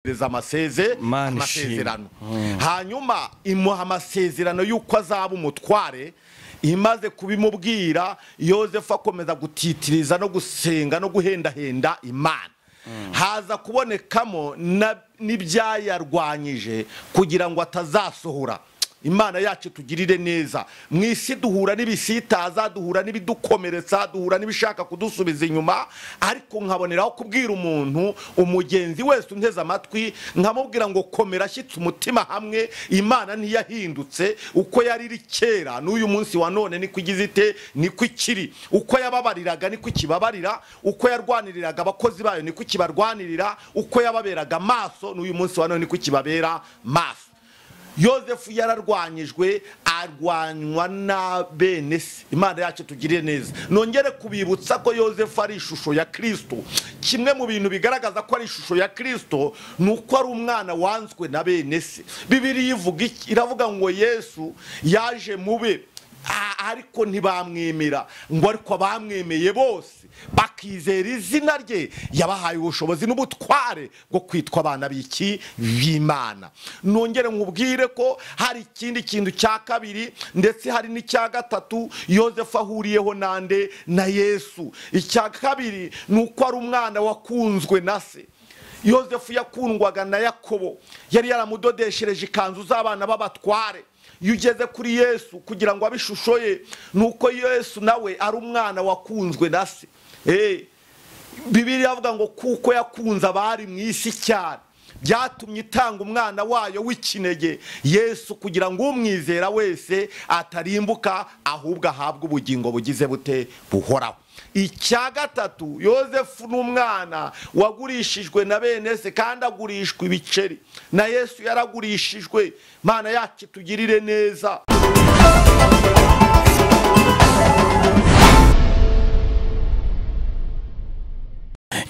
amasezerano hanyuma imuha amasezerano yuko azaba umutware. Imaze kubimubwira Yozefu akomeza gutitiriza no gusenga no guhendahenda Imana. Haza kubonekamo n'ibyayarwanyije kugira ngo atazasohora. Imana yacu tugirire neza. Mwisi duhura n'ibisitaza, duhura n'ibidukomeretsa, duhura n'ibishaka kudusubiza inyuma, ariko nkaboneraho kubwira umuntu umugenzi wese unteze amatwi nkamubwira ngo komera shyitse umutima hamwe. Imana ntiyahindutse, uko yari iri kera n'uyu munsi wa none niko igizite niko ikiri. Uko yababariraga niko ikibabarira, uko yarwaniriraga abakozi bayo niko kibarwanirira, uko yababeraga maso n'uyu munsi wa none niko kibabera maso. Yozefu yararwanyijwe, arwanywa na bene se. Imana yacu tugirire neza. Nongere kubibutsa ko Yozefu ari ishusho ya Kristo. Kimwe mu bintu bigaragaza ko ari ishusho ya Kristo nuko ari umwana wanzwe na bene se. Bibiliya iravuga ngo Yesu yaje mube ariko ntibamwemera, ngo ariko abamwemeye bose bakizera izina rye yabahaye ubushobozi n'ubutware bwo kwitwa abana b'Imana. Nongere nkubwire ko hari ikindi kintu cya kabiri ndetse hari n'icya gatatu Yozefu ahuriyeho nande na Yesu. Icya kabiri nuko ari umwana wakunzwe na se. Yozefu yakundwaga na Yakobo, yari yaramudodeshereje ikanzu z'abana b'abatware. Yugeze kuri Yesu kugira ngo abishusho ye nuko Yesu nawe ari umwana wakunzwe na se. Bibiliya avuga ngo kuko yakunze abari mu isi cyane byatumye itanga umwana wayo w'ikinege Yesu kugira ngo umwizera wese atarimbuka ahubwo ahabwe ubugingo bugize bute buhoraho. Icya gatatu Yozefu n'umwana wagurishijwe na bene se kandi agurishwa ibiceri, na Yesu yaragurishijwe. Mana yacu tugirire neza.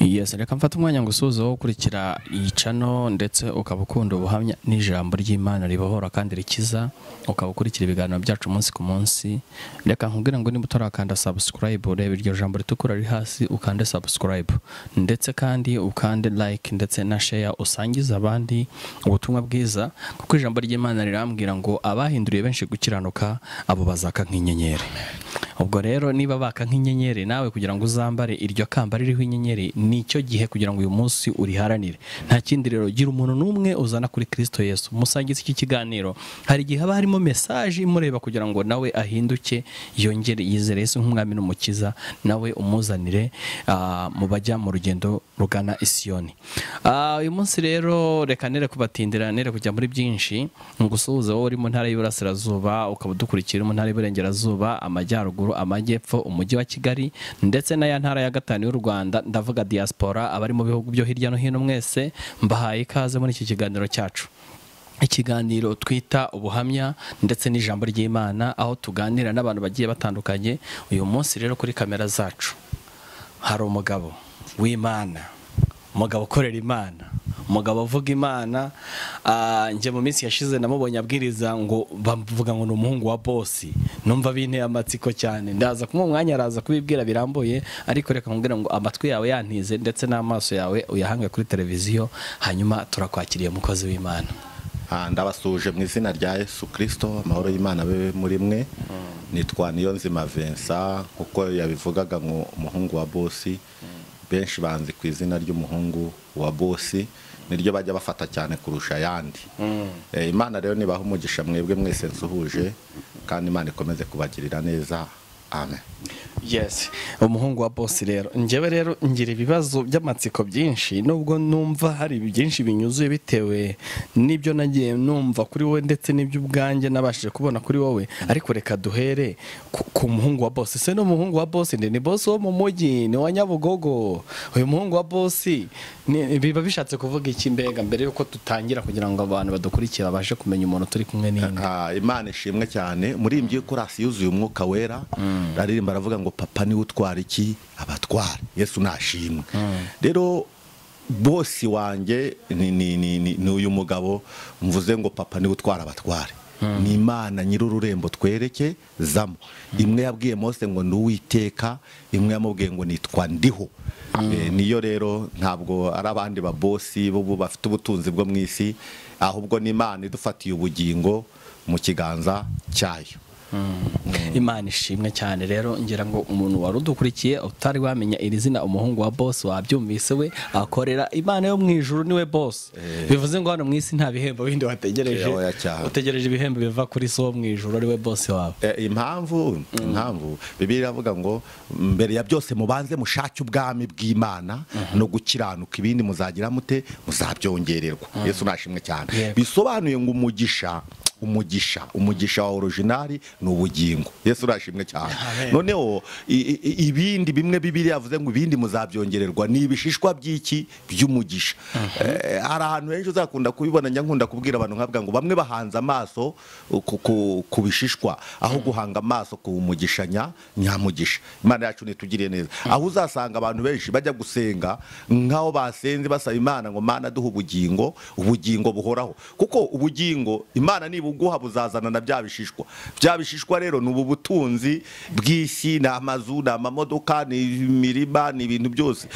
Yes, reka mfata umwanya ngo usuze wo kurikira icano ndetse ukaba ukunda ubuhamya n'ijambo ry'Imana ribohora kandi rikiza, ukaba ukurikira ibiganiro byacu umunsi ku munsi. Reka nkubwira ngo niba utarakanda subscribe, urebe iryo jambo ritukura riri hasi ukande subscribe, ndetse kandi ukande like ndetse na share, usangiza abandi ubutumwa bwiza, kuko ijambo ry'Imana rirambwira ngo abahinduriye benshi gukiranuka abo bazaka nk'inyenyeri. Ubwo rero niba baka nk'inyenyeri nawe kugira ngo uzambare iryo kamba ririho inyenyeri, nicyo gihe kugira ngo uyu munsi uriharanire. Nta kindi rero, gira umuntu numwe uzana kuri Kristo Yesu, musangize iki kiganiro. Hari gihe haba harimo message imureba kugira ngo nawe ahinduke, yongere yizere Yesu nk'umwami n'umukiza, nawe umuzanire mu bajya mu rugendo rugana Isiyoni. Uyu munsi rero reka nere kubatindira, nere kujya muri byinshi. Ngusuhuza wowe uri mu ntara y'Iburasirazuba, ukaba dukurikira mu ntara y'Iburengerazuba, amajyaruguru, amajyepfo, umujyi wa Kigali ndetse na ya ntara ya gatanu y'u Rwanda, ndavuga diaspora, abari mu bihugu byo hirya no hino mwese mbahaye ikaze muri iki kiganiro cyacu. Ikiganiro twita ubuhamya ndetse n'ijambo ry'Imana, aho tuganira n'abantu bagiye batandukanye. Uyu munsi rero kuri kamera zacu hari umugabo w'Imana, umugabo ukorera Imana, umugabo uvuga Imana. Nje mu minsi yashize namubonye abwiriza ngo bavuga ngo ni umuhungu wa boss. Numva binteye amatsiko cyane, ndaza kumwe umwanya araza kubibwira birambuye, ariko reka nkubwira ngo amatwi yawe yantize ndetse n'amaso yawe uyahange kuri televiziyo, hanyuma turakwakiriye umukozi w'Imana. Ndabasuje mu izina rya Yesu Kristo, amahoro y'Imana be muri mwe. Nitwa Niyonzima Vincent, uko yabivugaga ngo umuhungu wa boss. Benshi banzi ku izina ry'umuhungu wa boss, niryo bajya bafata cyane kurusha yandi. Imana rero nibaho umugisha mwebwe mwese nsuhuje, kandi Imana ikomeze kubagirira neza. Amen. Yes, umuhungu wa boss rero. Njyewe rero ngira ibibazo by'amatsiko byinshi, nubwo numva hari byinshi binyuzuye bitewe n'ibyo nagiye numva kuri wowe ndetse n'ibyo ubwanjye nabashije kubona kuri wowe. Ariko reka duhere ku muhungu wa boss. Se no muhungu wa boss ni boss wo mu mujyi, ni wa Nyabugogo. Uyu muhungu wa boss biba bishatse kuvuga iki mbega, mbere yuko tutangira kugira ngo abantu badukurikira babashe kumenya umuntu turi kumwe n'indi. Imana ishimwe cyane. Muri imbyuko kurasi yuzuye umwuka wera, raririmba aravuga ngo papa ni utwara iki abatwara. Yesu nashimwe. Rero boss wanjye ni uyu mugabo mvuze ngo papa ni utwara abatware. ni Imana nyir'ururembo twerekezamo. Imwe yabwiye Mose ngo ndi Uwiteka, imwe yamubwiye ngo nitwa Ndiho. Niyo rero ntabwo ari abandi babosi bo bafite ubutunzi bwo mu isi, ahubwo ni Imana idufatiye ubugingo mu kiganza cyayo. Imana ishimwe cyane. Rero ngira ngo umuntu wari udukurikiye utari wamenya iri zina umuhungu wa boss wabyumvise, we akorera Imana yo mu ijuru, niwe boss. Bivuze ngo hano mu isi nta bihembo bindi wategereje, utegereje ibihembo biva kuri so mu ijuru, ari we boss wawe. Impamvu Bibiliya iravuga ngo mbere ya byose mubanze mushake ubwami bw'Imana no gukiranuka, ibindi muzagira mute, muzabyongererwa. Yesu nashimwe cyane. Bisobanuye ngo umugisha wa originali ni ubugingo. Yesu urashimwe cyane. Noneho ibindi bimwe Bibiliya yavuze ngo ibindi muzabyongererwa, ni ibishishwa by'iki by'umugisha. Hari ahantu henshi uzakunda kubibona, nkunda kubwira abantu nkavuga ngo bamwe bahanze amaso ku bishishwa aho guhanga amaso ku mugisha nyamugisha. Imana yacu nitugiriye neza. Aho uzasanga abantu benshi bajya gusenga nkaho basenze basaba Imana ngo Mana duhe ubugingo buhoraho, kuko ubugingo Imana nibuguha buzazana na bya bishishwa rero ni ubu butunzi bw'isi, ni amazu, ni amamodoka, ni imirima, ni ibintu byose.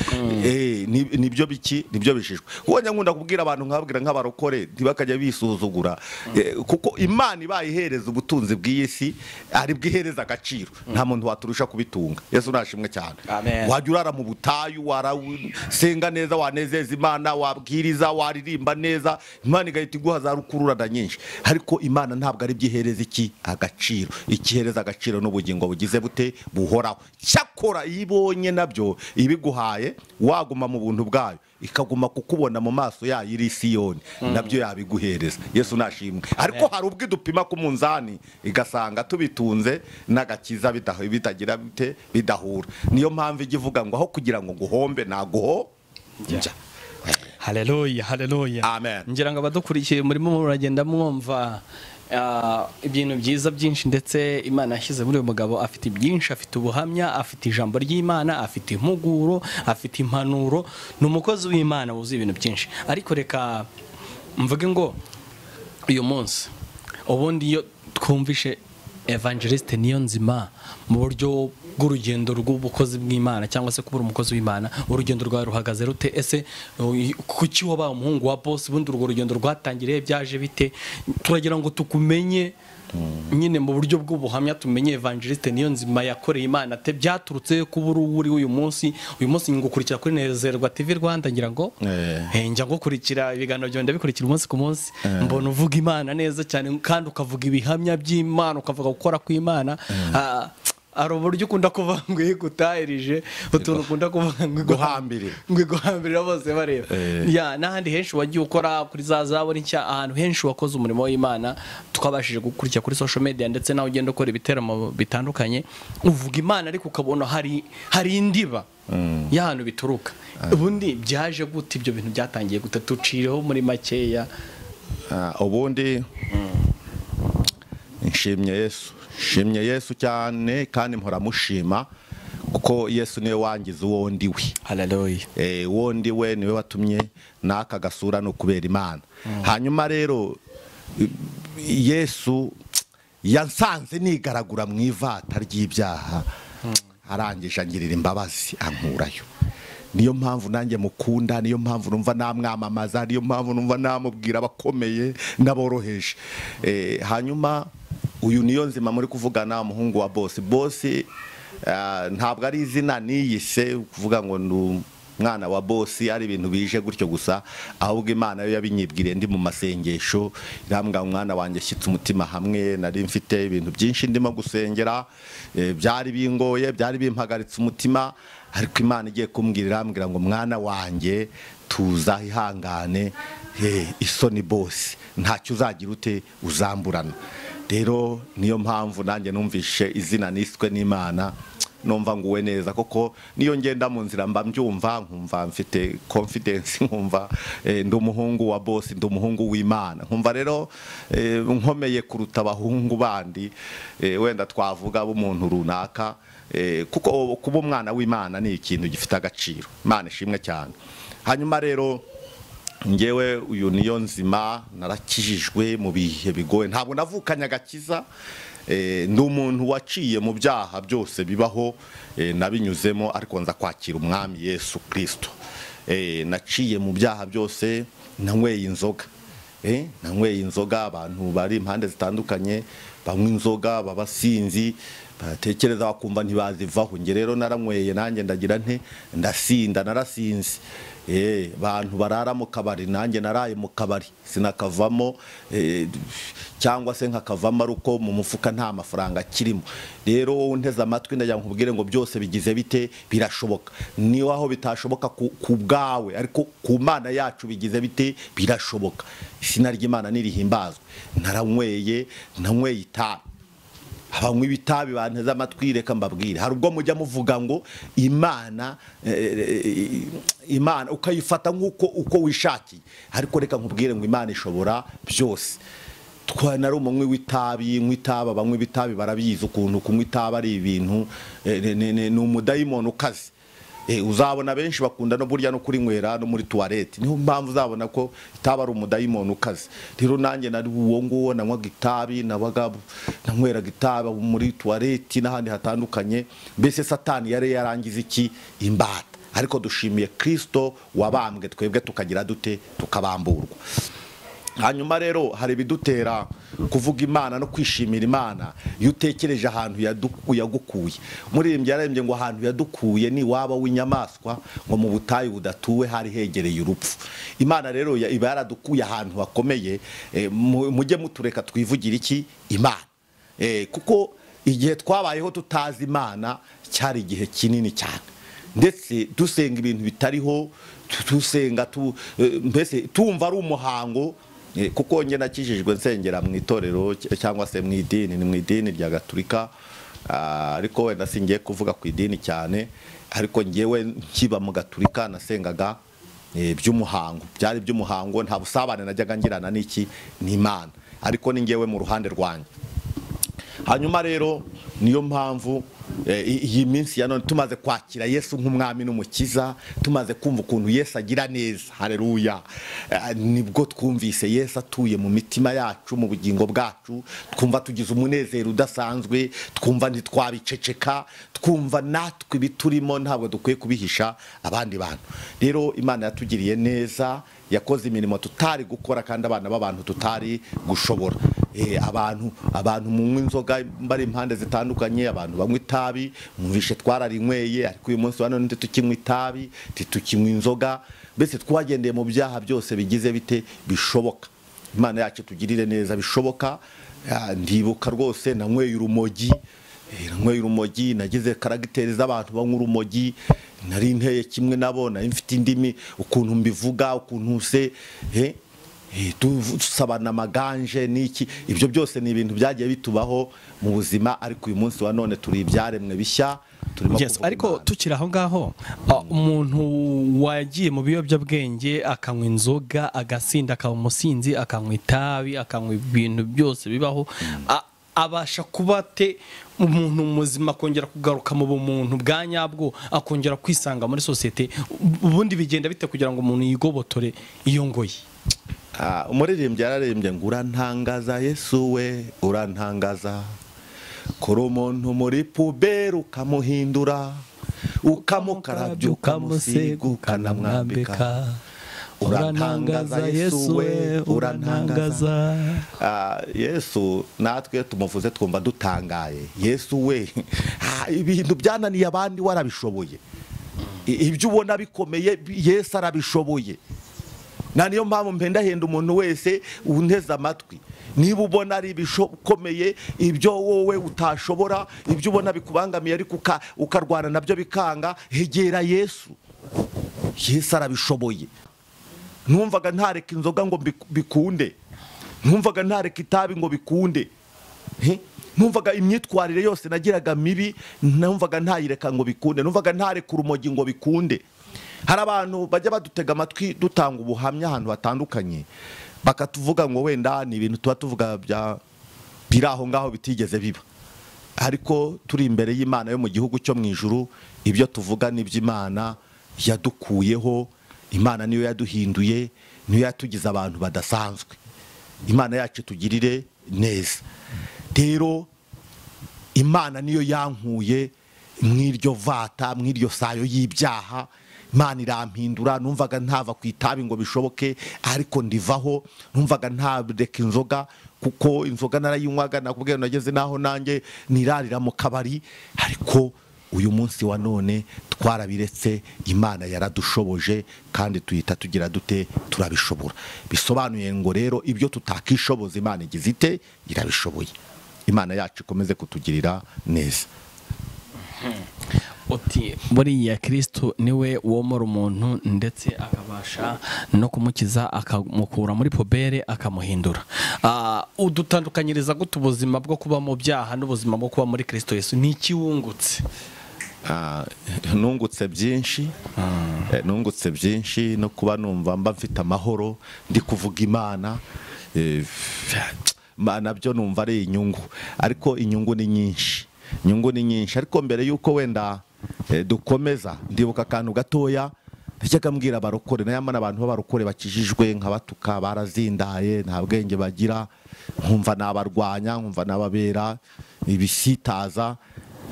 Nibyo bishishwa. Kuko nkunda kubwira abantu nkababwira nk'abarokore ntibakajya bisuzugura, kuko Imana ibayihereza ubutunzi bw'isi ari bwihereza agaciro, nta muntu waturusha kubitunga. Yesu nashimwe cyane. Wajya urara mu butayu, warasenga neza, wanezeza Imana, wabwiriza, waririmba neza, Imana igahita iguha za rukururana nyinshi. Ariko Imana ntabwo ari byihereza iki agaciro. Ikihereza agaciro n'ubugingo bugize bute buhoraho. Cyakora ibonye nabyo ibiguhaye, waguma mu buntu bwayo, ikaguma kukubona mu maso yayo iri Siyoni, nabyo yabiguhereza. Yesu nashimwe. Ariko hari ubwo idupima ku munzani igasanga tubitunze n'agakiza bitagira bite bidahura. Niyo mpamvu igivuga ngo aho kugira ngo nguhombe naguho. Haleluya, haleluya. Amen. Ngira ngo abadukurikiye murimo muragenda mwumva ibintu byiza byinshi, ndetse Imana yashyize muri uyu mugabo. Afite byinshi, afite ubuhamya, afite ijambo ry'Imana, afite impuguro, afite impanuro. Ni umukozi w'Imana wuzuye ibintu byinshi. Ariko reka mvuge ngo uyu munsi ubundi iyo twumvishe Evangeliste Niyonzima mu buryo bw'urugendo rw'ubukozi bw'Imana cyangwa se kubura umukozi w'Imana, urugendo rwawe ruhagaze rute? Ese kuki wabaye umuhungu wa boss? Ubundi urwo rugendo rwatangiriye byaje bite? Turagira ngo tukumenye nyine mu buryo bw'ubuhamya, tumenye Evangeliste Niyonzima yakoreye Imana te byaturutse kubura uri uyu munsi ngukurikira kuri Nezerwa TV Rwanda. Ngira ngo njya gukurikira ibiganiro byawe, ndabikurikira umunsi ku munsi, mbona uvuga Imana neza cyane kandi ukavuga ibihamya by'Imana, ukavuga gukora kw'Imana. Ari uburyo ukunda kuvuga ngo igutahirije, utuntu ukunda kuvuga ngo iguhambirira bose bareba. N'ahandi henshi wagiye ukora kuri za zaburi nshya, ahantu henshi wakoze umurimo w'Imana, tukabashije gukurikira kuri social media, ndetse nawe ugenda ukora ibiteramo bitandukanye, uvuga Imana ariko ukabona hari indiba y'ahantu bituruka. Ubundi byaje gute? Ibyo bintu byatangiye gute? Tucireho muri makeya. Ubundi nshimye Yesu cyane kandi mpora mushima, kuko Yesu niwe wangize uwo ndiwe. Haleluya. Uwo ndiwe niwe watumye naka gasura no kubera Imana. Hanyuma rero Yesu yansanze nigaragura mu ivata ry'ibyaha, arangije angirira imbabazi ankurayo. Niyo mpamvu nanjye mukunda, niyo mpamvu numva namwamamaza, niyo mpamvu numva namubwira abakomeye n'aboroheje. Hanyuma uyu Niyonzima muri kuvugana, umuhungu wa boss ntabwo ari izina niyise kuvuga ngo ndi mwana wa boss ari ibintu bije gutyo gusa, ahubwo Imana yo yabinyibwiriye ndi mu masengesho, irambwa umwana wanjye shyitse umutima hamwe, nari mfite ibintu byinshi ndimo gusengera, byari bingoye, byari bimpagaritse umutima, ariko Imana igiye kumbwira, irambwira ngo mwana wanjye tuza ihangane, isoni boss ntacyo uzagira ute uzamburana. Rero niyo mpamvu nanjye numvishe izina niswe n'Imana, numva nguwe neza, koko niyo ngenda mu nzira mba mbyumva, nkumva mfite confidence, nkumva ndi umuhungu wa boss, ndi umuhungu w'Imana, nkumva rero nkomeye kuruta abahungu bandi wenda twavuga b'umuntu runaka, kuko kuba umwana w'Imana ni ikintu gifite agaciro. Imana ishimwe cyane. Hanyuma rero ngewe uyu Niyonzima narakijijwe mu bihe bigoye, ntabwo navukanye agakiza, ndi umuntu waciye mu byaha byose bibaho, nabinyuzemo, ariko nza kwakira umwami Yesu Kristo. Naciye mu byaha byose, nanyweye inzoga, nanyweye inzoga, abantu bari impande zitandukanye banywa inzoga, baba Sinzi, batekereza bakumva ntibazivaho. Nge rero naranyweye, nanjye ndagira nte, ndasinda, narasinze. Abantu barara mu kabari, nanjye naraye mu kabari, sinakavamo, cyangwa se nkakavamo aruko mu mufuka nta mafaranga kirimo. Rero wowe unteze amatwi ndagira nkubwire ngo byose bigize bite, birashoboka. Niyo aho bitashoboka ku bwawe, ariko ku Mana yacu bigize bite, birashoboka. Izina ry'Imana nirihimbazwe. Naranyweye, nanyweye itabi. Abanywi bitabi banteze amatwi, reka mbabwire, hari ubwo mujya muvuga ngo Imana ukayifata uko wishakiye, ariko reka nkubwire ngo Imana ishobora byose. Nari umunywi w'itabi, abanywi bitabi barabizi ukuntu kunywa itabi ari ibintu, ni umudayimoni ukaze. Uzabona benshi bakunda no burya no kurinywera no muri toilette, niho mpamvu uzabona ko itabi ari umudayimoni ukaze. Rero nanjye nari uwo nguwo, nanywaga itabi, nanyweraga itabi muri toilette n'ahandi hatandukanye. Mbese Satani yari yarangiza iki, imbata. Ariko dushimiye Kristo wabambwe, twebwe tukagira dute, tukabamburwa. Hanyuma rero hari ibidutera kuvuga Imana no kwishimira Imana iyo utekereje ahantu yagukuye. Umuririmbyi yarembye ngo ahantu yadukuye ni waba w'inyamaswa, ngo mu butayu budatuwe hari hegereye urupfu. Imana rero iba yaradukuye ahantu hakomeye, mujye mutureka twivugira iki, Imana. Kuko igihe twabayeho tutazi Imana cyari igihe kinini cyane, ndetse dusenga ibintu bitariho, dusenga mbese tumva ari umuhango. Kuko nge nakijijwe nsengera mu itorero cyangwa se mu idini, ni mu idini rya Gatolika, ariko wenda singiye kuvuga ku idini cyane, ariko ngewe nkiba mu Gatolika nasengaga by'umuhango, byari by'umuhango, nta busabane najyaga ngirana n'iki, n'Imana, ariko ni ngewe mu ruhande rwanjye. Hanyuma rero niyo mpamvu iyi minsi ya none tumaze kwakira Yesu nk'umwami n'umukiza, tumaze kumva ukuntu Yesu agira neza, haleluya, nibwo twumvise Yesu atuye mu mitima yacu, mu bugingo bwacu, twumva tugize umunezero udasanzwe, twumva ntitwabiceceka, twumva natwe biturimo ntabwo dukwiye kubihisha abandi bantu. Rero Imana yatugiriye neza, yakoze imirimo tutari gukora, kandi abana b'abantu tutari gushobora. Abantu munywa inzoga bari impande zitandukanye, abantu banywa itabi, mwumvishe twararinyweye, ariko uyu munsi wa none tukinywa itabi, tukinywa inzoga, mbese twagendeye mu byaha byose bigize bite, bishoboka. Imana yacu tugirire neza, bishoboka. Ndibuka rwose nanyweye urumogi, nagize karagiteri z'abantu banywa urumogi, nari nteye kimwe nabo, nari mfite indimi ukuntu mbivuga, ukuntu se dusabana amaganje n'iki. Ibyo byose ni ibintu byagiye bitubaho mu buzima, ariko uyu munsi wa none turi ibyaremwe bishya. Ariko tukiri aho ngaho, umuntu wagiye mu biyobyabwenge akanywa inzoga, agasinda, akaba umusinzi, akanywa itabi, akanywa ibintu byose bibaho, abasha kuba te umuntu muzima kongera kugaruka mu bumuntu bwa nyabwo, akongera kwisanga muri sosiyete? Ubundi bigenda bite kugira ngo umuntu yigobotore iyo ngoyi? Umuririmbyi yararembye ngo urantangaza Yesu we, urantangaza, kuri umuntu muri puberi ukamuhindura, ukamukarabya, ukamusiga, ukanamwambika. Urantangaza Yesu we, urantangaza. Yesu natwe tumuvuze twumva dutangaye. Yesu we, ibintu byananiye abandi warabishoboye, ibyo ubona bikomeye Yesu arabishoboye. Niyo mpamvu mpendahenda umuntu wese unteze amatwi, niba ubona ari ibikomeye, ibyo wowe utashobora, ibyo ubona bikubangamiye ariko ukarwana nabyo bikanga, hegera Yesu. Yesu arabishoboye. Numvaga ntareka inzoga ngo bikunde, numvaga ntareka itabi ngo bikunde, numvaga imyitwarire yose nagiraga mibi, numvaga ntayireka ngo bikunde, numvaga ntareka urumogi ngo bikunde. Hari abantu bajya badutega amatwi dutanga ubuhamya ahantu hatandukanye, bakatuvuga ngo wenda ni ibintu tuba tuvuga biri aho ngaho bitigeze biba, ariko turi imbere y'Imana yo mu gihugu cyo mu ijuru, ibyo tuvuga n'iby'Imana yadukuyeho. Imana niyo yaduhinduye, niyo yatugize abantu badasanzwe. Imana yacu tugirire neza. Rero Imana niyo yankuye mw'iryo vata, mw'iryo sayo y'ibyaha. Imana irampindura, numvaga ntava ku itabi ngo bishoboke, ariko ndivaho. Numvaga ntareka inzoga, kuko inzoga narayinywaga, nakubwiye nageze naho nanjye nirarira mu kabari. Ariko uyu munsi wa none twarabiretse. Imana yaradushoboje, kandi tuhita tugira dute, turabishobora. Bisobanuye ngo rero ibyo tutakishoboza Imana igize ite, irabishoboye. Imana yacu ikomeze kutugirira neza. Uti buriya Kristo niwe womora umuntu ndetse akabasha no kumukiza, akamukura muri pobere akamuhindura. Udutandukanyiriza gute ubuzima bwo kuba mu byaha n'ubuzima bwo kuba muri Kristo Yesu? Ni iki wungutse? Nungutse byinshi. Nungutse byinshi, no kuba numva mba mfite amahoro ndi kuvuga Imana. Nabyo numva ari inyungu, ariko inyungu ni nyinshi. Inyungu ni nyinshi, ariko mbere yuko wenda dukomeza, ndibuka akantu gatoya najyaga mbwira abarokore. Nayamana abantu b'abarokore bakijijwe nkabatuka, barazindaye, nta bwenge bagira, nkumva nabarwanya, nkumva nababera ibisitaza.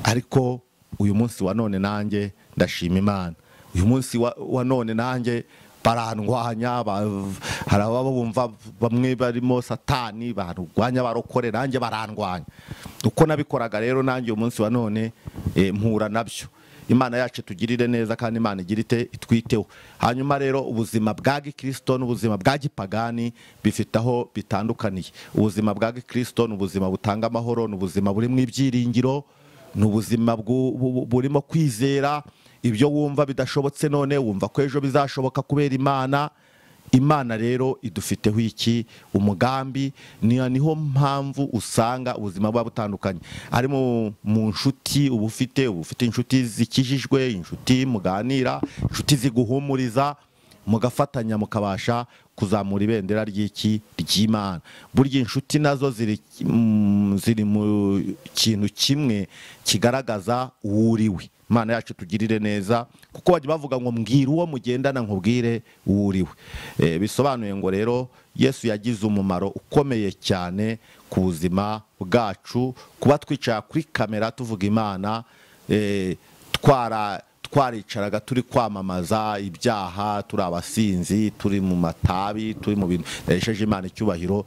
Ariko uyu munsi wa none nanjye ndashima Imana. Uyu munsi wa none nanjye barandwanya, hari ababumva bamwe barimo satani barwanya abarokore, nanjye barandwanya. Uko nabikoraga rero nanjye uyu munsi wa none mpura nabyo. Imana yacu tugirire neza, kandi Imana igirite itwiteho. Hanyuma rero ubuzima bwa Gikristo n'ubuzima bwa gipagani bifite aho bitandukaniye. Ubuzima bwa Gikristo ni ubuzima butanga amahoro, ni ubuzima burimo ibyiringiro, ni ubuzima burimo kwizera. Ibyo wumva bidashobotse none wumva ko ejo bizashoboka kubera Imana. Imana rero idufiteho iki umugambi. Niho mpamvu usanga ubuzima buba butandukanye. Ari mu nshuti uba ufite inshuti zikijijwe, inshuti muganira, inshuti ziguhumuriza, mugafatanya mukabasha kuzamura ibendera ry'Imana. Burya inshuti nazo ziri mu kintu kimwe kigaragaza uwuriwe. Imana yacu tugirire neza, kuko bajya bavuga ngo mbwira uwo mugendana nkubwire uwuriwe. Bisobanuye ngo rero Yesu yagize umumaro ukomeye cyane ku buzima bwacu. Kuba twicara kuri kamera tuvuga Imana, twaricaraga turi kwamamaza ibyaha, turi abasinzi, turi mu matabi, turi mu bintu yesheje Imana icyubahiro.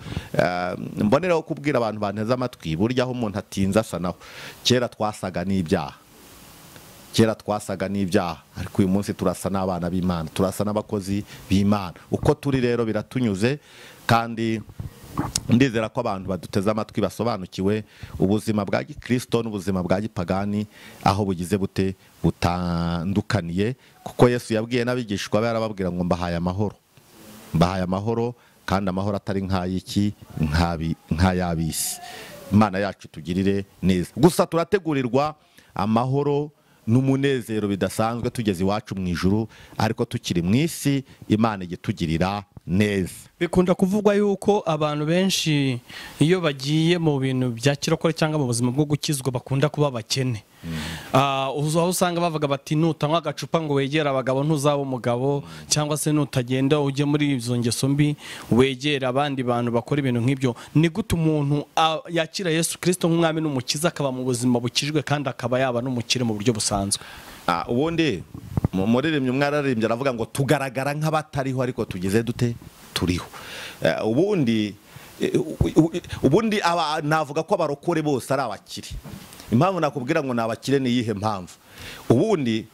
Mboneraho kubwira abantu banteze amatwi, burya aho umuntu atinze asa naho. Kera twasaga n'ibyaha, ariko uyu munsi turasa n'abana b'Imana, turasa n'abakozi b'Imana. Uko turi rero biratunyuze, kandi ndizera ko abantu baduteze amatwi basobanukiwe ubuzima bwa Gikristo n'ubuzima bwa gipagani aho bugize butandukaniye. Kuko Yesu yabwiye n'abigishwa be, arababwira ngo mbahaye amahoro, kandi amahoro atari nk'ay'ab'isi. Imana yacu tugirire neza. Gusa turategurirwa amahoro n'umunezero bidasanzwe tugeze iwacu mu ijuru, ariko tukiri mu isi Imana igitugirira neza. Bikunda kuvugwa yuko abantu benshi iyo bagiye mu bintu bya kirokore cyangwa mu buzima bwo gukizwa bakunda kuba bakene. Aho usanga bavuga bati nutanywa agacupa ngo wegera abagabo ntuzaba umugabo, cyangwa se nutagenda ujye muri izo ngeso mbi wegera abandi bantu bakora ibintu nk'ibyo. Ni gute umuntu yakira Yesu Kristo nk'umwami n'umukiza akaba mu buzima bukijwe kandi akaba yaba n'umukire mu buryo busanzwe? Ubundi umuririmbyi umwe ararimbye aravuga ngo tugaragara nk'abatariho ariko tugize dute, turiho. Ubundi navuga ko abarokore bose ari abakire. Impamvu nakubwira ngo nabakire ni iyihe mpamvu? Ubundi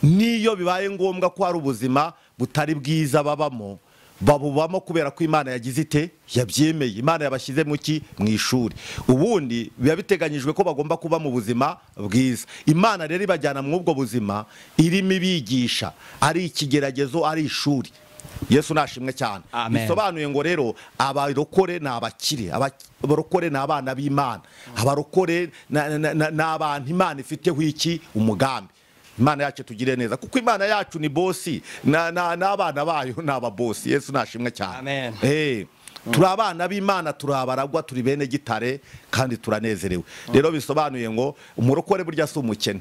niyo bibaye ngombwa ko hari ubuzima butari bwiza babubamo kubera ko Imana yagize ite, yabyemeye. Imana yabashyize mu ishuri. Ubundi biba biteganyijwe ko bagomba kuba mu buzima bwiza. Imana rero ibajyana mu ubwo buzima irimo ibigisha, ari ikigeragezo, ari ishuri. Yesu nashimwe cyane. Bisobanuye ngo rero abarokore ni abakire, abarokore ni abana b'Imana, abarokore ni abantu Imana ifiteho iki umugambi. Imana yacu tugire neza, kuko Imana yacu ni bosi, n'abana bayo ni ababosi. Yesu nashimwe cyane. Turi abana b'Imana, turi abaragwa, turi bene gitare, kandi turanezerewe. Rero bisobanuye ngo umurokore burya si umukene.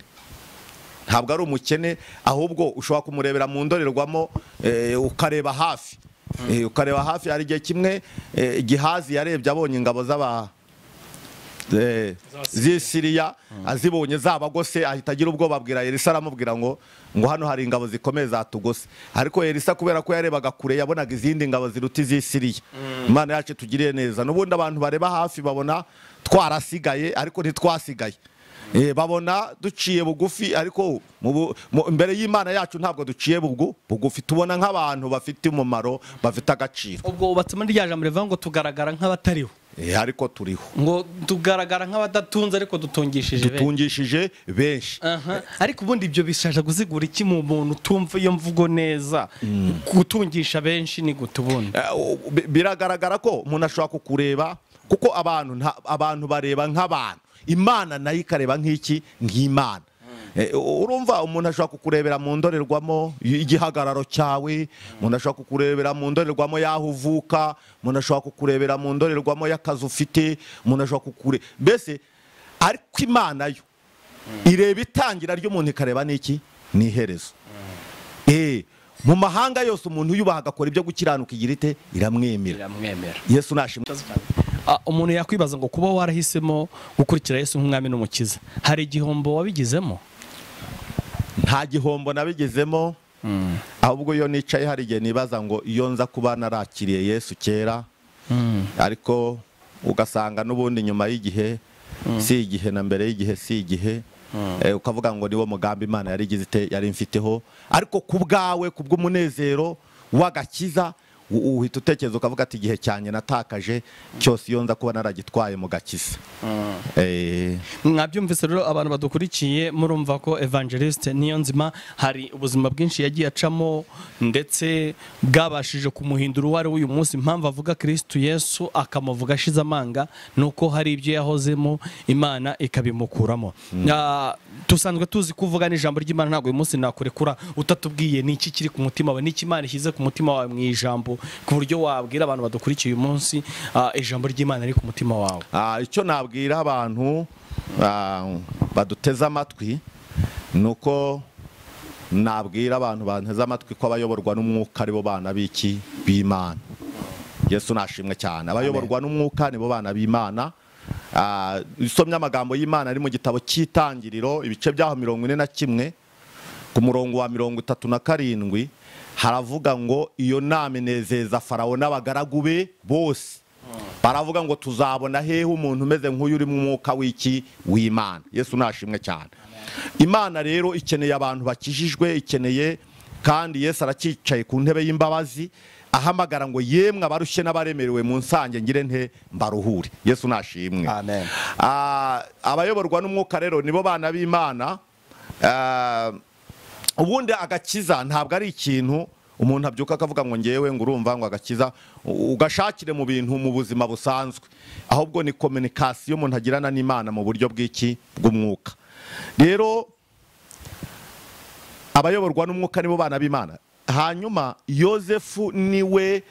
Ntabwo ari umukene, ahubwo ushobora kumurebera mu ndorerwamo ukareba hafi. ukareba hafi hari igihe kimwe Gihazi yarebye abonye ingabo z'Isiriya azibonye zabagose ahita agira ubwoba abwira Elisa aramubwira ngo hano hari ingabo zikomeye zatugose ariko Elisa kubera ko yarebaga kure yabonaga izindi ngabo ziruta iz'Isiriya. Imana yacu tugiriye neza. N'ubundi abantu bareba hafi babona twarasigaye ariko ntitwasigaye, babona duciye bugufi ariko imbere y'Imana yacu ntabwo duciye bugufi, tubona nk'abantu bafite umumaro bafite agaciro. Ubwo ubatse muri rya jambo rivuga ngo tugaragara nk'abatariho, ariko turiho, ngo tugaragara nk'abadatunze ariko dutungishije benshi. Ariko ubundi ibyo bishaje kuzigura iki mu muntu utumva iyo mvugo neza? Gutungisha benshi ni gute ubundi? Biragaragara ko umuntu ashobora kukureba, kuko abantu bareba nk'abantu, Imana nayo ikareba nk'Imana. Urumva umuntu ashobora kukurebera mu ndorerwamo y'igihagararo cyawe, umuntu ashobora kukurebera mu ndorerwamo y'aho uvuka, umuntu ashobora kukurebera mu ndorerwamo y'akazi ufite, umuntu ashobora mbese ariko Imana yo ireba itangira ry'umuntu ikareba n'iherezo. Mu mahanga yose umuntu yubaha agakora ibyo gukiranuka igira ite? Iramwemera. Yesu nashimwe. Umuntu yakwibaza ngo kuba warahisemo gukurikira Yesu nk'umwami n'umukiza, hari igihombo wabigizemo? Nta gihombo nabigezemo, ahubwo iyo nicaye hari igihe nibaza ngo iyo nza kuba narakiriye Yesu kera, ariko ugasanga n'ubundi nyuma y'igihe si igihe na mbere y'igihe si igihe, ukavuga ngo niwo mugambi Imana yari mfiteho, ariko ku bwawe kubw'umunezero w'agakiza uhita utekereza ukavuga ati igihe cyanjye natakaje cyose iyo nza kuba naragitwaye mu gakiza. Mwabyumvise rero abantu badukurikiye, murumva ko Evangeliste Niyonzima hari ubuzima bwinshi yagiye acamo ndetse bwabashije kumuhindura uwo ari uyu munsi. Impamvu avuga Kristo Yesu akamuvuga ashize amanga nuko hari ibyo yahozemo Imana ikabimukuramo. Tusanzwe tuzi kuvuga n'ijambo ry'Imana, ntabwo uyu munsi nakurekura utatubwiye ni iki kiri ku mutima wawe, ni iki Imana ishyize ku mutima wawe mu ijambo, ku buryo wabwira abantu badukurikiye uyu munsi ijambo ry'Imana ari ku mutima wawe. Icyo nabwira abantu baduteze amatwi nuko nabwira abantu banteze amatwi ko abayoborwa n'umwuka aribo bana b'Imana. Yesu nashimwe cyane. Abayoborwa n'umwuka nibo bana b'Imana. Isomye amagambo y'Imana ari mu gitabo cy'Itangiriro ibice byaho 41 ku murongo wa 37 haravuga ngo iyo nama inezeza Farawo n'abagaragu be bose. Baravuga ngo tuzabona hehe umuntu umeze nk'uyu uri mu mwuka w'Imana. Yesu nashimwe cyane. Imana rero ikeneye abantu bakijijwe, ikeneye kandi Yesu arakicaye ku ntebe y'imbabazi ahamagara ngo yemwe abarushye n'abaremerewe mu nsange ngire nte mbaruhure. Yesu nashimwe. Amen. Abayoborwa n'umwuka rero nibo bana b'Imana. Ubundi agakiza ntabwo ari ikintu umuntu abyuka akavuga ngo ngewe ngo urumva ngo agakiza ugashakire mu bintu mu buzima busanzwe, ahubwo ni communication umuntu agirana n'Imana mu buryo bw'umwuka. Rero abayoborwa n'umwuka nibo bana b'Imana. Hanyuma Yosefu niwe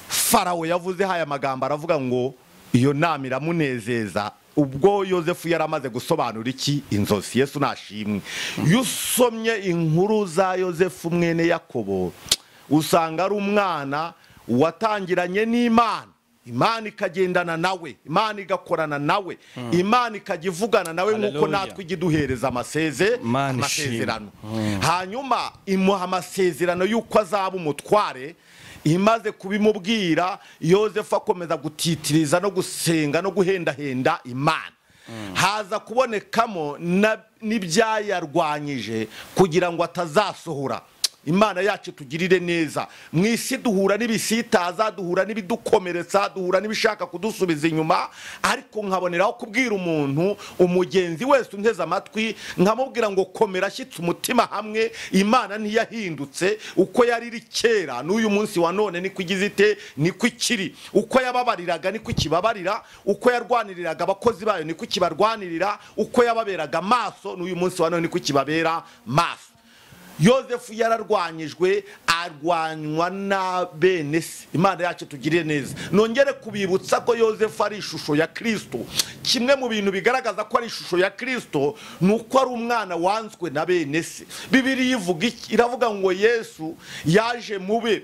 Farawo yavuze haya magambo, aravuga ngo iyo nama iramunezeza. Ubwo Yosefu yaramaze gusobanura inzozi. Yesu nashimwe. Yusomye inkuru za Yosefu mwene Yakobo usanga ari umwana watangiranye n'Imana, Imana ikagendana nawe, Imana igakorana nawe, Imana ikajivugana nawe nk'uko natwe igiduhereza amasezerano. Hanyuma imuha amasezerano y'uko azaba umutware. Imaze kubimubwira, Yosefu akomeza gutitiriza no gusenga no guhendahenda Imana. Haza kubonekamo n'ibyayarwanyije kugira ngo atazasohora. Imana yacu tugirire neza. Mu isi duhura n'ibisitaza, duhura n'ibidukomeretsa, duhura n'ibishaka kudusubiza inyuma, ariko nkaboneraho kubwira umuntu umugenzi wese unteze amatwi nkamubwira ngo komera, shyitsa umutima hamwe. Imana ntiyahindutse, uko yari iri kera n'uyu munsi wa none niko igize ite, niko ikiri. Uko yababariraga niko ikibabarira, uko yarwaniriraga abakozi bayo niko ikibarwanirira, uko yababeraga maso n'uyu munsi wa none niko ikibabera maso. Yosefu yararwanyijwe, arwanywa na bene se. Imana yacu tugirire neza. Nongere kubibutsa ko Yosefu ari ishusho ya Kristo. Kimwe mu bintu bigaragaza ko ari ishusho ya Kristo nuko ari umwana wanzwe na bene se. Bibiliya ivuga iki? Iravuga ngo Yesu yaje mube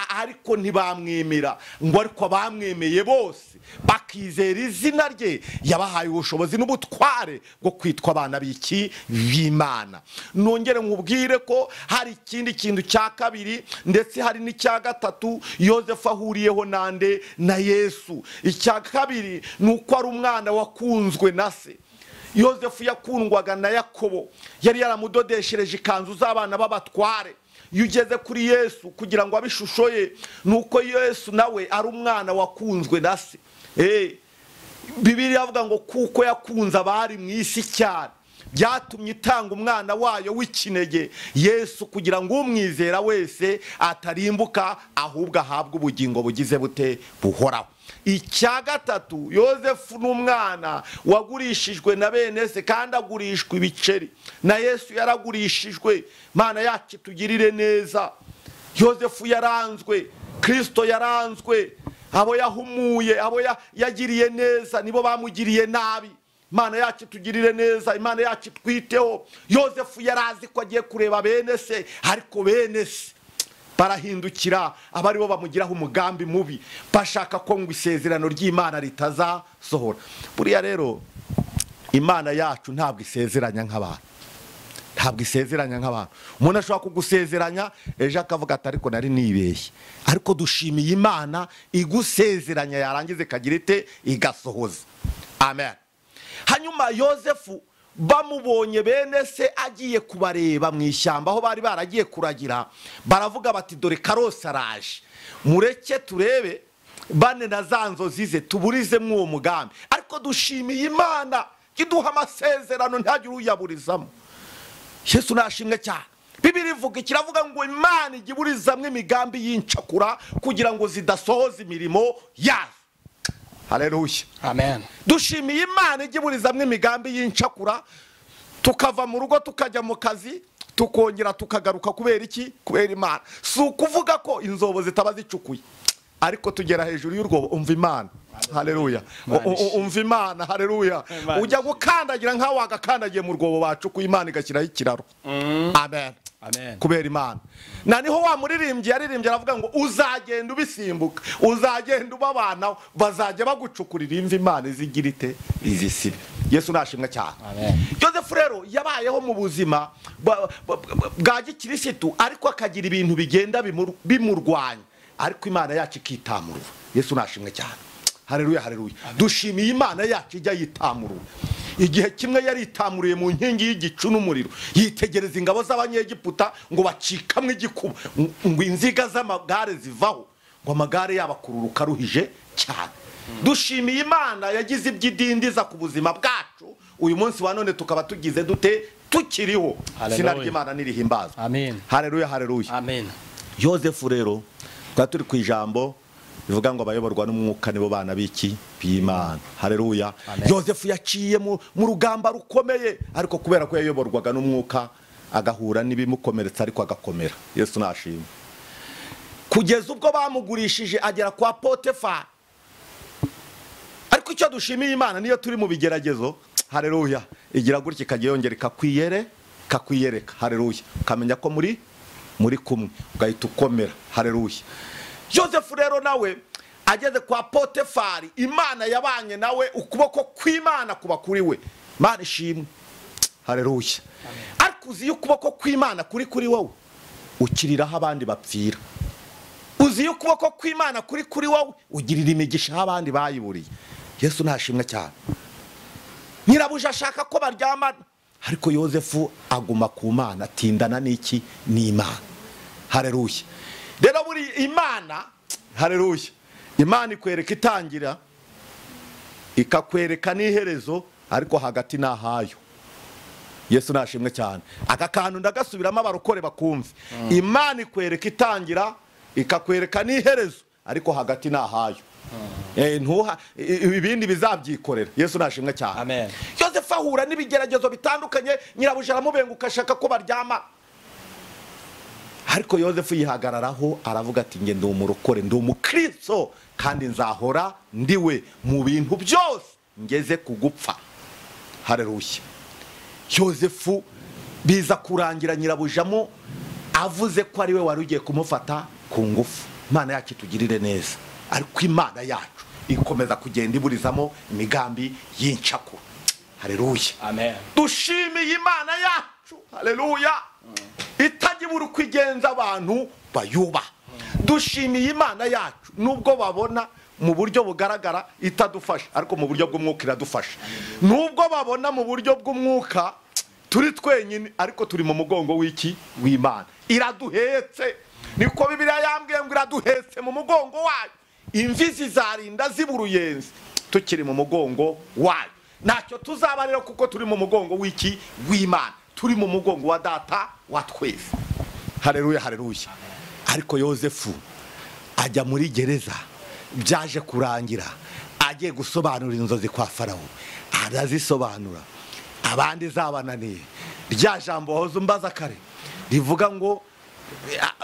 ariko ntibamwemera ngo ariko abamwemeye bose bakizera izina rye yabahaye ubushobozi n'ubutware bwo kwitwa abana b'Imana. Nongere nkubwire ko hari ikindi kintu cya kabiri ndetse hari n'icya gatatu Yozefu ahuriyeho nande na Yesu. Icya kabiri ni uko ari umwana wakunzwe na se. Yozefu yakundwaga na Yakobo, yari yaramudodeshereje ikanzu z'abana b'abatware. Iyo ugeze kuri Yesu kugira ngo abishusho ye nuko Yesu nawe ari umwana wakunzwe na se. Bibiliya avuga ngo kuko yakunze abari mu isi cyane byatumye itanga umwana wayo w'ikinege Yesu kugira ngo umwizera wese atarimbuka ahubwo ahabwe ubugingo bugize bute buhoraho. Icya gatatu, Yozefu n'umwana wagurishijwe na bene se kandi agurishwa ibiceri. Na Yesu yaragurishijwe. Mana yacu tugirire neza. Yozefu yaranzwe, Kristo yaranzwe, abo yahumuye, abo yagiriye neza nibo bamugiriye nabi. Mana yacu tugirire neza, Imana yacu twiteho. Yozefu yarazi ko agiye kureba bene se, ariko bene se barahindukira abari bo bamugiraho umugambi mubi, bashaka ko ngo isezerano ry'Imana ritazasohora. Buriya rero Imana yacu ntabwo isezeranya nk'abantu, ntabwo isezeranya nk'abantu. Umuntu ashobora kugusezeranya ejo akavuga ati ariko nari nibeshye, ariko dushimiye Imana igusezeranya yarangiza ikagira ite igasohoza. Amen. Hanyuma Yozefu bamubonye bene se agiye kubareba mu ishyamba aho bari baragiye kuragira, baravuga bati dore Karose araje, mureke turebe bane na za nzozi ze tuburizemo uwo mugambi. Ariko dushimiye Imana iduha amasezerano ntihagire uyaburizamo. Yesu nashimwe cyane. Bibiliya ivuga kiravuga ngo Imana igiburizamwe imigambi y'incakura kugira ngo zidasohoza imirimo yazo. Haleluya. Amen. Dushimiye Imana igiburizamwe imigambi y'incakura, tukava mu rugo tukajya mu kazi tukongera tukagaruka kubera iki? Kubera Imana. Si ukuvuga ko inzobo zitaba zicukuye, ariko tugera hejuru y'urwobo umva Imana. Haleluya. Umva Imana. Haleluya. Ujya gukandagira nkaho wagakandagiye mu rwobo bacukuye, Imana igashyiraho ikiraro. Amen. Amen. Kubera Imana. Na niho wa muririmbyi yaririmbye aravuga ngo uzagenda ubisimbuka, uzagenda ubabanaho, bazajya bagucukurira imva Imana izigira ite izisibe. Yesu nashimwe cyane. Amen. Yozefu rero yabayeho mu buzima bwa gikirisitu, ariko akagira ibintu bigenda bimurwanya, ariko Imana yacu ikitamurura. Yesu nashimwe cyane. Haleluya, haleluya. Dushimiye Imana yacu ijya yitamurura. Igihe kimwe yari itamuriye mu nkingi y'igicu n'umuriro, yitegereza ingabo z'Abanyegiputa ngo bacikamwe igikuba, ngo inziga z'amagare zivaho, ngo amagare yabakururuka ruhije cyane. Dushimiye Imana yagize iby'idindiza ku buzima bwacu, uyu munsi wa none tukaba tugize dute tukiriho. Izina ry'Imana nirihimbazwe. Amen. Haleluya, haleluya. Amen. Yozefu rero turi ku ijambo bivuga ngo abayoborwa n'umwuka nibo bana b'Imana. Haleluya. Yozefu yaciye mu rugamba rukomeye, ariko kubera ko yayoborwaga n'umwuka agahura n'ibimukomeretsa ariko agakomera. Yesu nashimwe. Kugeza ubwo bamugurishije agera kwa Potifari. Ariko icyo dushimiye Imana niyo turi mu bigeragezo, haleluya, igira gutya ikagiye yongera kakwiyereka. Haleluya. Ukamenya ko muri kumwe ugahita ukomera. Haleluya. Yozefu rero nawe ageze kwa Potifari, Imana yabanye nawe, ukuboko kw'Imana kuba kuri we. Imana ishimwe. Haleluya. Ariko uzi ukuboko kw'Imana kuri wowe ukiriraho abandi bapfira. Uzi ukuboko kw'Imana kuri wowe ugirira imigisha abandi bayiburiye. Yesu nashimwe cyane. Nyirabuja ashaka ko baryamana, ariko Yozefu aguma ku Mana, atindana n'iki? N'Imana. Haleluya. Rero buri Imana, haleluya, Imana ikwereka itangira ikakwereka n'iherezo, ariko hagati nahayo. Yesu nashimwe cyane. Aka kantu ndagasubiramo abarokore bakumve. Imana ikwereka itangira ikakwereka n'iherezo, ariko hagati nahayo. Ibindi bizabyikorera. Yesu nashimwe cyane. Amen. Yozefu ahura n'ibigeragezo bitandukanye, nyirabuja aramubenguka ashaka ko baryama, ariko Yozefu yihagararaho aravuga ati nge ndi umurokore, ndi umukristo, kandi nzahora ndiwe mu bintu byose ngeze kugupfa. Haleluya. Yozefu biza kurangira nyirabujamo avuze ko ari we wari ugiye kumufata ku ngufu. Imana yacu itugirire neza, ariko Imana yacu ikomeza kugenda iburizamo imigambi y'incakura. Haleluya, amen. Dushimiye Imana yacu, haleluya, itajya ibura uko igenza abantu bayubaha. Dushimiye Imana yacu nubwo babona mu buryo bugaragara itadufasha, ariko mu buryo bw'umwuka iradufasha. Nubwo babona mu buryo bw'umwuka turi twenyine, ariko turi mu mugongo w'iki? W'Imana. Iraduhetse, niko Bibiliya yambwiye ngo iraduhetse mu mugongo wayo. Imvi zizarinda ziba uruyenzi tukiri mu mugongo wayo. Ntacyo tuzaba rero, kuko turi mu mugongo w'iki? W'Imana. Turi mu mugongo wa data wa twese. Haleluya, haleluya. Ariko Yosefu ajya muri gereza, byaje kurangira agiye gusobanura inzozi kwa Farawo, arazisobanura, abandi zabananiye. Rya jambo hoze umbaza kare rivuga ngo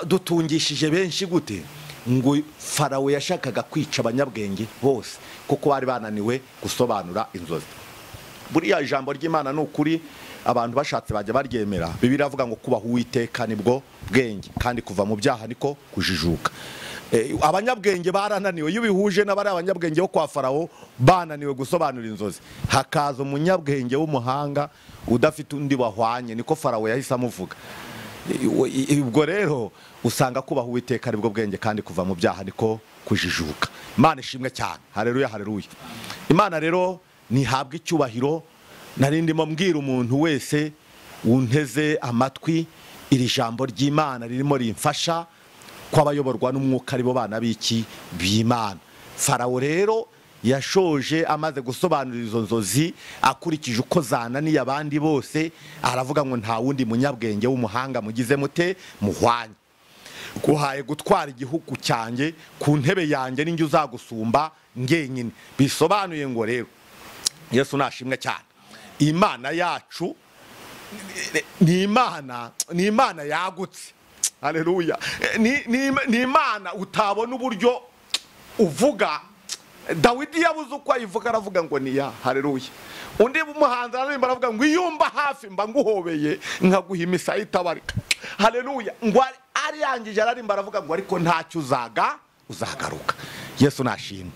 dutungishije benshi gute, ngo Farawo yashakaga kwica abanyabwenge bose kuko bari bananiwe gusobanura inzozi. Buriya ijambo ry'Imana ni ukuri, abantu bashatse bajya baryemera. Bibiliya avuga ngo kubaha Uwiteka nibwo bwenge, kandi kuva mu byaha niko kujijuka. Abanyabwenge barananiwe. Iyo bihuje n'abari abanyabwenge bo kwa Farawo bananiwe gusobanura inzozi, hakaza umunyabwenge w'umuhanga udafite undi bahwanye, niko Farawo yahise amuvuga. Ubwo rero usanga kubaha Uwiteka nibwo bwenge, kandi kuva mu byaha niko kujijuka. Imana ishimwe cyane. Haleluya, haleluya. Imana rero nihabwa icyubahiro. Nari ndimo mbwira umuntu wese unteze amatwi, iri jambo ry'Imana ririmo rimfasha ko abayoborwa n'umwuka aribo bana b'iki? B'Imana. Farawo rero yashoje amaze gusobanura izo nzozi akurikije uko zananiye abandi bose, aravuga ngo nta wundi munyabwenge w'umuhanga mugize mute muhwanye. Guhaye gutwara igihugu cyanjye, ku ntebe yanjye ninjye uzagusumba ngenyine. Bisobanuye ngo rero Yesu nashimwe cyane. Imana yacu ni Imana yagutse. Haleluya. Ni Imana utabona uburyo uvuga. Dawidi yabuze uko ayivuga, aravuga ngo niya. Haleluya. Undi umuhanzi ararimba aravuga ngo iyumba hafi mba nguhobeye nkaguha imisaya itabarika. Haleluya. Ngo ari yangije ararimba aravuga ngo ariko ntacyo uzagaruka. Yesu nashimwe.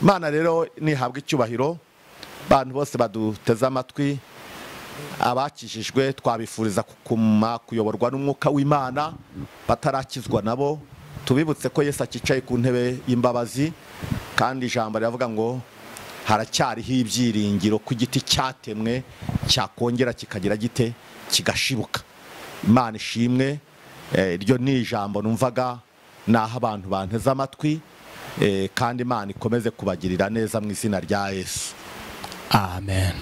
Imana rero nihabwa icyubahiro. Abantu bose baduteze amatwi, abakijijwe twabifuriza kuyoborwa n'umwuka w'Imana, batarakizwa nabo tubibutse ko Yesu akicaye ku ntebe y'imbabazi, kandi ijambo riravuga ngo haracyariho ibyiringiro ko igiti cyatemwe cyakongera kikagira gite? Kigashibuka. Imana ishimwe. Iryo ni ijambo numvaga naho abantu banteze amatwi, kandi Imana ikomeze kubagirira neza mu izina rya Yesu. Amen.